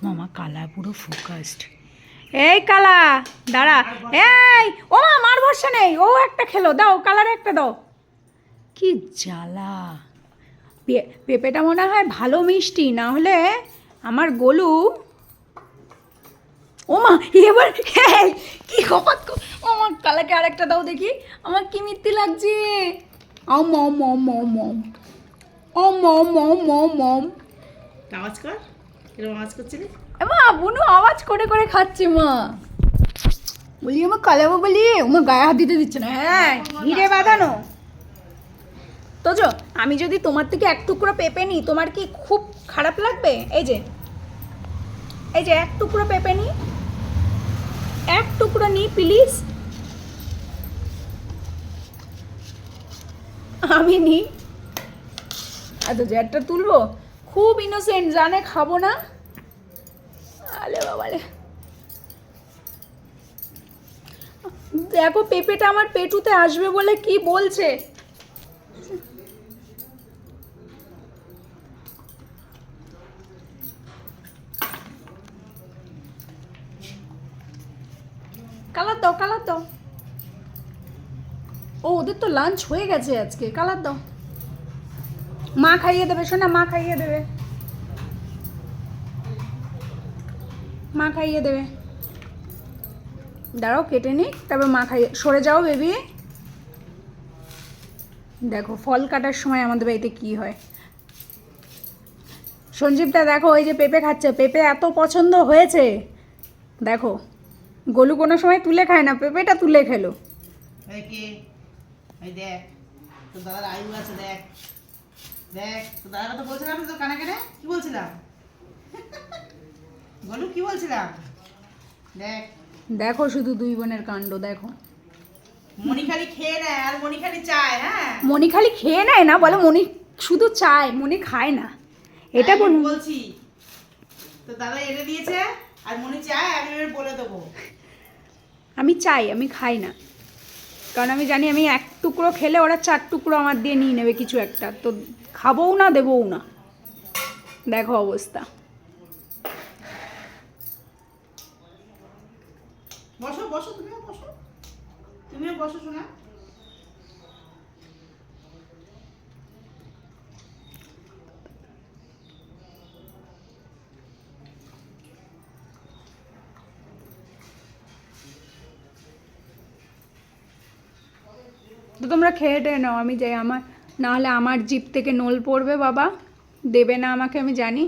মামা কালা পুরো ফোকাসড। এই কালা দাঁড়া, এই ও মা মার ভরসা নেই, ও একটা খেলো, দাও কালার একটা দাও। কি জ্বালা, পেঁপেটা মনে হয় ভালো মিষ্টি, না হলে আমার গোলু। ও মা এবার কি কপাত, আমার কালাকে আরেকটা দাও দেখি, আমার কি মিথ্যে লাগছে। আম মম মম মম মম ও মম মম মম মম। আওয়াজ কর, এরকম আওয়াজ করছিলি। মা বুনু আওয়াজ করে করে খাচ্ছে মা। বলি আমার কালাবো বলি, আমার গায়ে হাত দিতে দিচ্ছে না। হ্যাঁ হিরে বাঁধানো। তো আমি যদি তোমার থেকে এক টুকরো পেঁপে নিই, তোমার কি খুব খারাপ লাগবে? এই যে এক টুকরো পেঁপে নিই, এক টুকরো নিই প্লিজ, আমি নিই। আচ্ছা যে একটা তুলবো, খুব ইনোসেন্ট, জানে খাবো না। আলে বাবালে, দেখো পেঁপেটা আমার পেটুতে আসবে বলে কি বলছে। কালার দাও কালার দাও। ও ওদের তো লাঞ্চ হয়ে গেছে আজকে, কালার দাও। মা খাইয়ে দেবে শোনা, মা খাইয়ে দেবে, মা খাইয়ে দেবে। দাঁড়াও কেটে নিই, তারপর মা খাইয়ে। সরে যাও বেবি। দেখো ফল কাটার সময় আমাদের বাড়িতে কি হয়। সঞ্জীবটা দেখো ওই যে পেঁপে খাচ্ছে, পেঁপে এত পছন্দ হয়েছে। দেখো গোলু কোনো সময় তুলে খায় না, পেঁপেটা তুলে খেলো। দেখ তোর দাদার আয়ু আছে, দেখ দেখ তোর দাদারা তো বলছিলাম তোর কানে কানে, কি বলছিলাম বলু, কি বলছিলাম দেখ। দেখো শুধু দুই বোনের কাণ্ড দেখো। মনি খালি খেয়ে নেয় আর মনি খালি চায়। হ্যাঁ মনি খালি খেয়ে নেয় না, বলে মনি শুধু চায়, মনি খায় না। এটা বলছি তো দাদা এনে দিয়েছে আর মনি চায়, আমি বলে দেবো। আমি চাই, আমি খাই না, কারণ আমি জানি আমি এক টুকরো খেলে ওরা 4 টুকরো আমার দিয়ে নিয়ে নেবে কিছু একটা, তো খাবও না দেবও না। দেখো অবস্থা। বসো বসো, তুমিও বসো, তুমিও বসো শোনা। তো তোমরা খেয়ে টেয়ে নাও, আমি যাই। আমার না হলে আমার জিভ থেকে নোল পড়বে, বাবা দেবে না আমাকে, আমি জানি।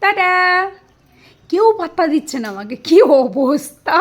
টাটা। কেউ পাত্তা দিচ্ছে না আমাকে, কি অবস্থা।